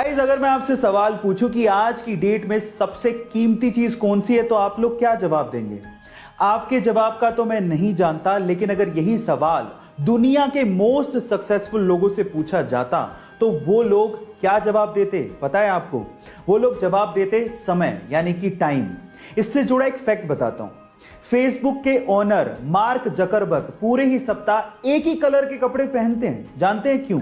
Guys, अगर मैं आपसे सवाल पूछूं कि आज की डेट में सबसे कीमती चीज कौन सी है, तो आप लोग क्या जवाब देंगे? आपके जवाब का तो मैं नहीं जानता, लेकिन अगर यही सवाल दुनिया के मोस्ट सक्सेसफुल लोगों से पूछा जाता तो वो लोग क्या जवाब देते पता है आपको? वो लोग जवाब देते समय, यानी कि टाइम। इससे जुड़ा एक फैक्ट बताता हूं। फेसबुक के ओनर मार्क जकरबर्ग पूरे ही सप्ताह एक ही कलर के कपड़े पहनते हैं। जानते हैं क्यों?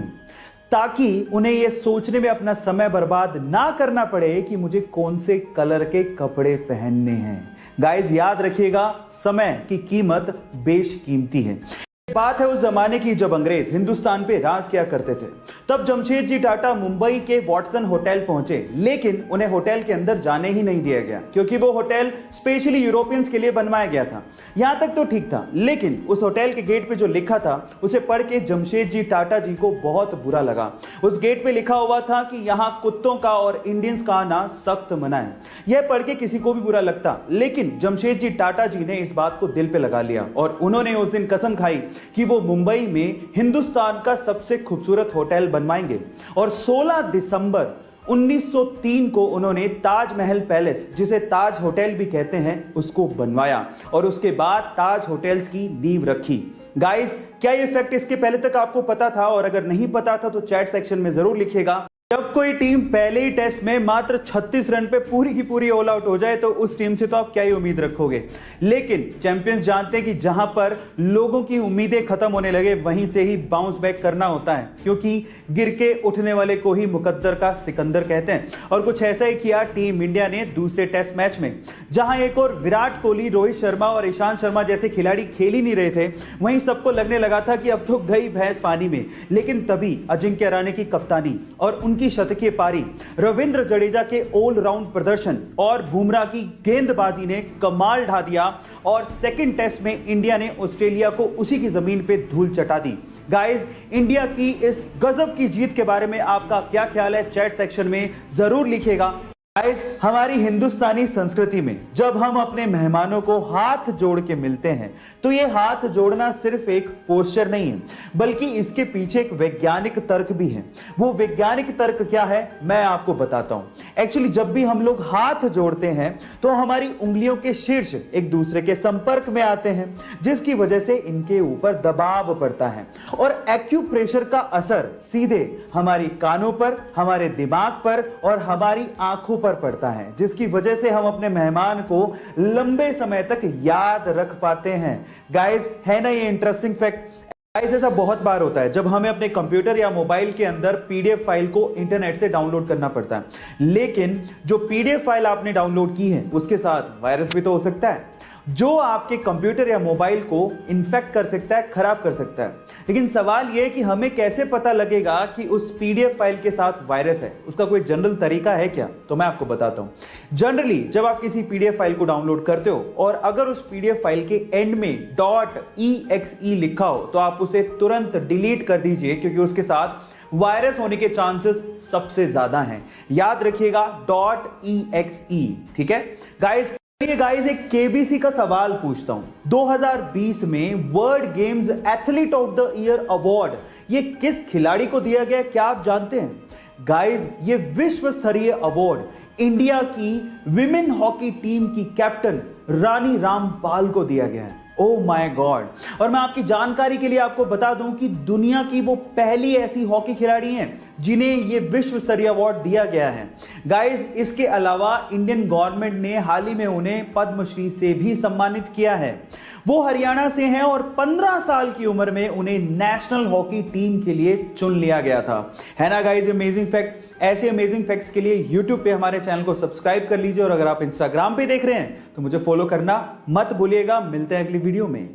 ताकि उन्हें यह सोचने में अपना समय बर्बाद ना करना पड़े कि मुझे कौन से कलर के कपड़े पहनने हैं। गाइस, याद रखिएगा, समय की कीमत बेशकीमती है। बात है उस जमाने की जब अंग्रेज हिंदुस्तान पे राज किया करते थे। तब जमशेदजी टाटा मुंबई के वॉटसन होटल पहुंचे, लेकिन उन्हें होटल के अंदर जाने ही नहीं दिया गया, क्योंकि वो होटल स्पेशली यूरोपियंस के लिए बनवाया गया था। यहां तक तो ठीक था, लेकिन उस होटल के गेट पे जो लिखा था उसे पढ़ के जमशेदजी टाटा जी को बहुत बुरा लगा। उस गेट पे लिखा हुआ था कि यहां कुत्तों का और इंडियंस का आना सख्त मना है। यह पढ़ के किसी को भी बुरा लगता, लेकिन जमशेदजी टाटा जी ने इस बात को दिल पे लगा लिया और उन्होंने उस दिन कसम खाई कि वो मुंबई में हिंदुस्तान का सबसे खूबसूरत होटल बनवाएंगे। और 16 दिसंबर 1903 को उन्होंने ताजमहल पैलेस, जिसे ताज होटल भी कहते हैं, उसको बनवाया और उसके बाद ताज होटल्स की नींव रखी। गाइस, क्या ये फैक्ट इसके पहले तक आपको पता था? और अगर नहीं पता था तो चैट सेक्शन में जरूर लिखिएगा। जब कोई टीम पहले ही टेस्ट में मात्र 36 रन पे पूरी की पूरी ऑल आउट हो जाए तो उस टीम से तो आप क्या ही उम्मीद रखोगे। लेकिन चैंपियंस जानते हैं कि जहां पर लोगों की उम्मीदें खत्म होने लगे वहीं से ही बाउंस बैक करना होता है, क्योंकि गिर के उठने वाले को ही मुकद्दर का सिकंदर कहते हैं। और कुछ ऐसा ही किया टीम इंडिया ने दूसरे टेस्ट मैच में, जहां एक और विराट कोहली, रोहित शर्मा और ईशांत शर्मा जैसे खिलाड़ी खेल ही नहीं रहे थे, वहीं सबको लगने लगा था कि अब तो गई भैंस पानी में। लेकिन तभी अजिंक्य रहाणे की कप्तानी और उनकी शतकीय पारी, रविंद्र जडेजा के ऑलराउंड प्रदर्शन और बुमराह की गेंदबाजी ने कमाल ढा दिया और सेकंड टेस्ट में इंडिया ने ऑस्ट्रेलिया को उसी की जमीन पे धूल चटा दी। गाइस, इंडिया की इस गजब की जीत के बारे में आपका क्या ख्याल है? चैट सेक्शन में जरूर लिखिएगा। गाइस, हमारी हिंदुस्तानी संस्कृति में जब हम अपने मेहमानों को हाथ जोड़ के मिलते हैं तो ये हाथ जोड़ना सिर्फ एक पोस्चर नहीं है, बल्कि इसके पीछे एक वैज्ञानिक तर्क भी है। वो वैज्ञानिक तर्क क्या है मैं आपको बताता हूं। एक्चुअली जब भी हम लोग हाथ जोड़ते हैं तो हमारी उंगलियों के शीर्ष एक दूसरे के संपर्क में आते हैं, जिसकी वजह से इनके ऊपर दबाव पड़ता है और एक्यूप्रेशर का असर सीधे हमारी कानों पर, हमारे दिमाग पर और हमारी आंखों पर पड़ता है, जिसकी वजह से हम अपने मेहमान को लंबे समय तक याद रख पाते हैं। गाइस, है ना ये इंटरेस्टिंग फैक्ट? गाइस, ऐसा बहुत बार होता है जब हमें अपने कंप्यूटर या मोबाइल के अंदर पीडीएफ फाइल को इंटरनेट से डाउनलोड करना पड़ता है, लेकिन जो पीडीएफ फाइल आपने डाउनलोड की है उसके साथ वायरस भी तो हो सकता है, जो आपके कंप्यूटर या मोबाइल को इन्फेक्ट कर सकता है, खराब कर सकता है। लेकिन सवाल यह है कि हमें कैसे पता लगेगा कि उस पीडीएफ फाइल के साथ वायरस है? उसका कोई जनरल तरीका है क्या? तो मैं आपको बताता हूं। जनरली जब आप किसी पीडीएफ फाइल को डाउनलोड करते हो और अगर उस पीडीएफ फाइल के एंड में .exe लिखा हो तो आप उसे तुरंत डिलीट कर दीजिए, क्योंकि उसके साथ वायरस होने के चांसेस सबसे ज्यादा हैं। याद रखिएगा .exe, ठीक है गाइस। गाइस, एक केबीसी का सवाल पूछता हूं। 2020 में world games athlete of the year award ये किस खिलाड़ी को दिया गया, क्या आप जानते हैं? गाइस, ये विश्व स्तरीय अवार्ड इंडिया की विमेन हॉकी टीम की कैप्टन रानी रामपाल को दिया गया है। Oh my God. और मैं आपकी जानकारी के लिए आपको बता दूं कि दुनिया की वो पहली ऐसी हॉकी खिलाड़ी हैं जिन्हें ये विश्व स्तरीय अवार्ड दिया गया है। गाइस, इसके अलावा इंडियन गवर्नमेंट ने हाल ही में उन्हें पद्मश्री से भी सम्मानित किया है। वो हरियाणा से हैं और 15 साल की उम्र में उन्हें नेशनल हॉकी टीम के लिए चुन लिया गया था। है ना गाइस अमेजिंग फैक्ट? ऐसे अमेजिंग फैक्ट्स के लिए YouTube पे हमारे चैनल को सब्सक्राइब कर लीजिए और अगर आप Instagram पे देख रहे हैं तो मुझे फॉलो करना मत भूलिएगा। मिलते हैं अगली वीडियो में।